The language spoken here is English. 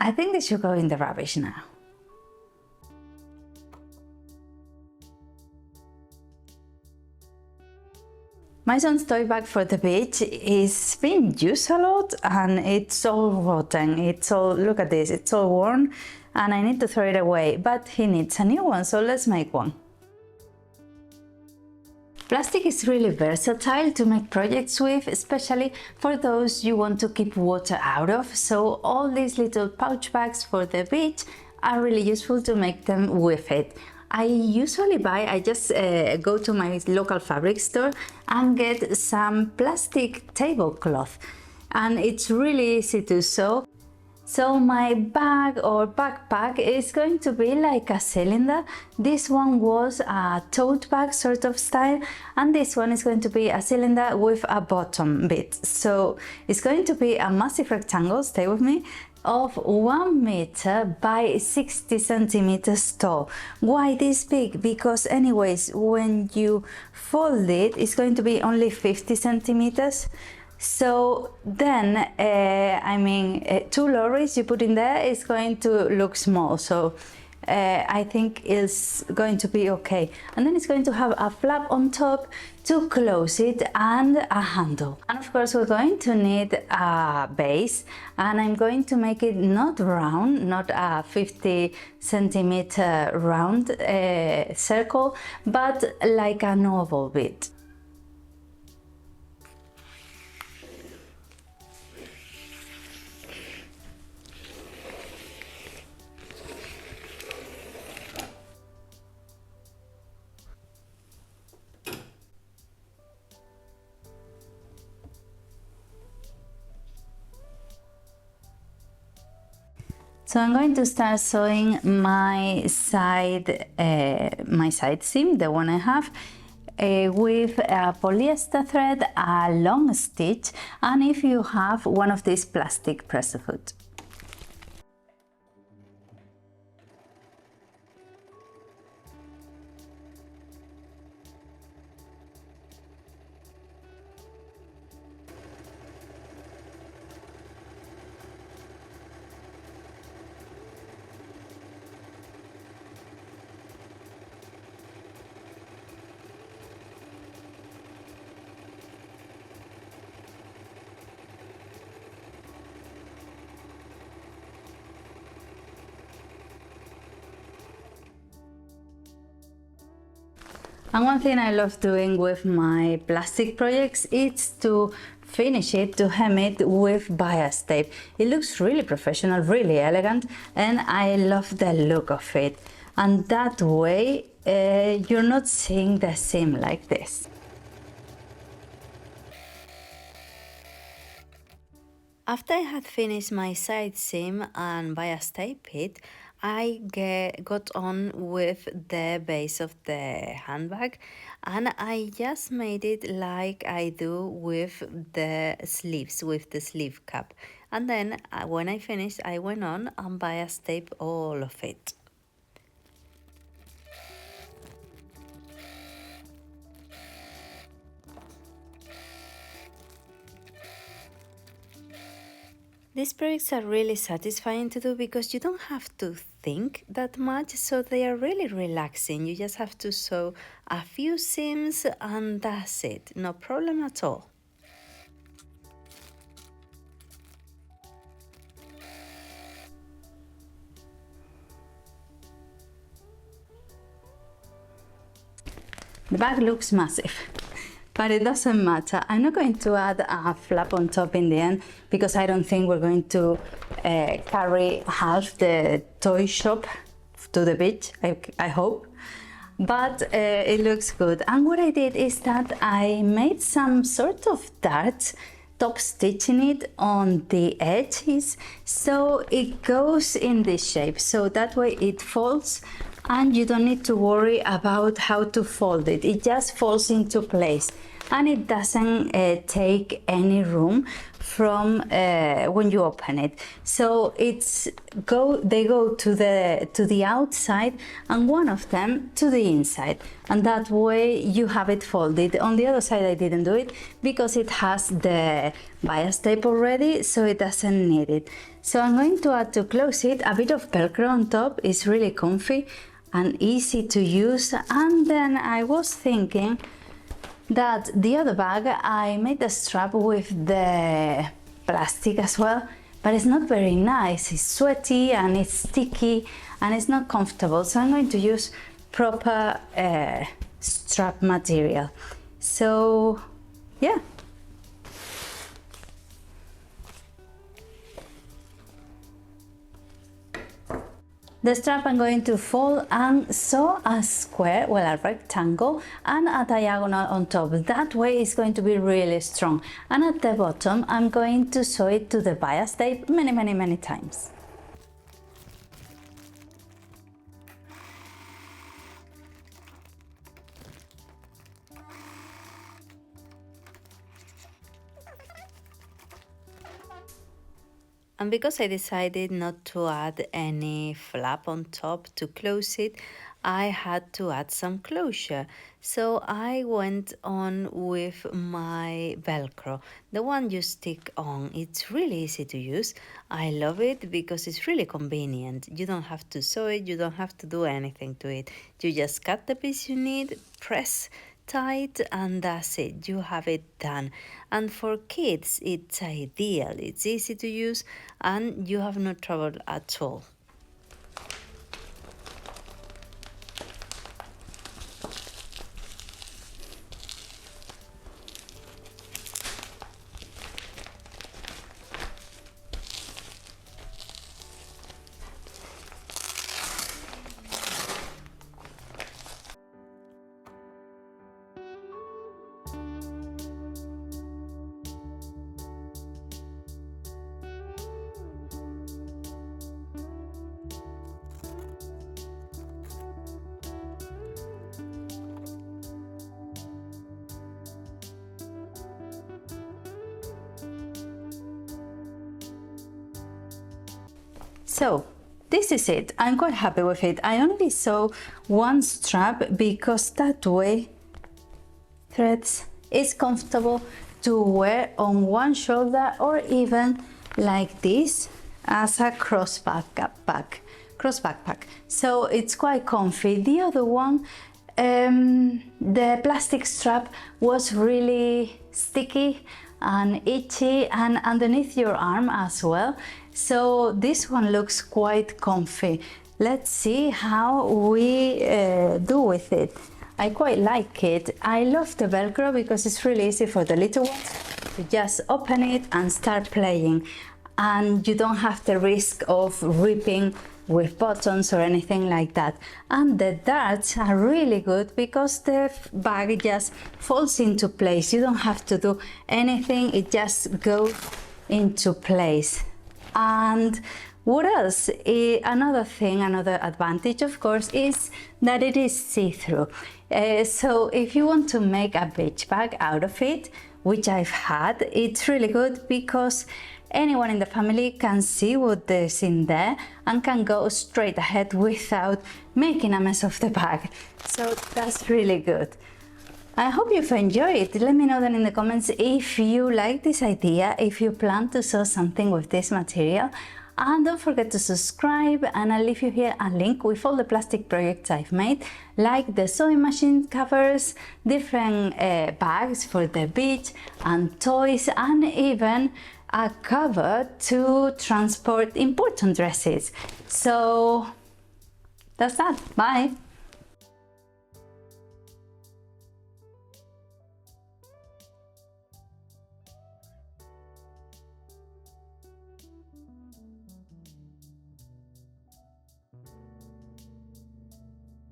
I think they should go in the rubbish now. My son's toy bag for the beach is being used a lot and it's all rotten. It's all, look at this, it's all worn and I need to throw it away, but he needs a new one, so let's make one. Plastic is really versatile to make projects with, especially for those you want to keep water out of. So all these little pouch bags for the beach are really useful to make them with it. I just go to my local fabric store and get some plastic tablecloth, and it's really easy to sew. So my bag or backpack is going to be like a cylinder. This one was a tote bag sort of style, and this one is going to be a cylinder with a bottom bit. So it's going to be a massive rectangle, stay with me, of 1 meter by 60 centimeters tall. Why this big? Because anyways, when you fold it, it's going to be only 50 centimeters. So then, 2 lorries you put in there is going to look small. So I think it's going to be okay. And then it's going to have a flap on top to close it and a handle. And of course we're going to need a base, and I'm going to make it not round, not a 50 centimeter round circle, but like an oval bit. So I'm going to start sewing my side seam, the one I have, with a polyester thread, a long stitch, and if you have one of these plastic press-a-foot. And one thing I love doing with my plastic projects is to finish it, to hem it with bias tape. It looks really professional, really elegant, and I love the look of it. And that way you're not seeing the seam like this. After I had finished my side seam and bias tape it, I got on with the base of the handbag, and I just made it like I do with the sleeves, with the sleeve cap. And then when I finished, I went on and bias tape all of it. These projects are really satisfying to do because you don't have to think that much, so they are really relaxing. You just have to sew a few seams and that's it, no problem at all. The bag looks massive, but it doesn't matter. I'm not going to add a flap on top in the end because I don't think we're going to carry half the toy shop to the beach, I hope. But it looks good. And what I did is that I made some sort of darts, top stitching it on the edges so it goes in this shape, so that way it folds and you don't need to worry about how to fold it. It just falls into place. and it doesn't take any room from when you open it. So they go to the outside and one of them to the inside, and that way you have it folded. On the other side I didn't do it because it has the bias tape already, so it doesn't need it. So I'm going to add, to close it, a bit of Velcro on top. It's really comfy and easy to use. And then I was thinking that the other bag, I made the strap with the plastic as well, but it's not very nice. It's sweaty and it's sticky and it's not comfortable. So I'm going to use proper strap material. So yeah. The strap I'm going to fold and sew a square, well, a rectangle, and a diagonal on top. That way it's going to be really strong. And at the bottom I'm going to sew it to the bias tape many times. And because I decided not to add any flap on top to close it, I had to add some closure. So I went on with my Velcro, the one you stick on. It's really easy to use. I love it because it's really convenient. You don't have to sew it, you don't have to do anything to it. You just cut the piece you need, press tight, and that's it, you have it done. And for kids it's ideal, it's easy to use and you have no trouble at all. So this is it. I'm quite happy with it. I only sew one strap because that way threads is comfortable to wear on one shoulder or even like this as a cross backpack. So it's quite comfy. The other one, the plastic strap was really sticky and itchy and underneath your arm as well. So this one looks quite comfy. Let's see how we do with it. I quite like it. I love the Velcro because it's really easy for the little ones to just open it and start playing. And you don't have the risk of ripping with buttons or anything like that. And the darts are really good because the bag just falls into place. You don't have to do anything, it just goes into place. And what else? Another thing, another advantage of course, is that it is see-through. So if you want to make a beach bag out of it, which I've had, it's really good because anyone in the family can see what there's in there and can go straight ahead without making a mess of the bag. So that's really good. I hope you've enjoyed it. Let me know then in the comments if you like this idea, if you plan to sew something with this material. And don't forget to subscribe, and I'll leave you here a link with all the plastic projects I've made, like the sewing machine covers, different bags for the beach and toys, and even a cover to transport important dresses. So that's that. Bye!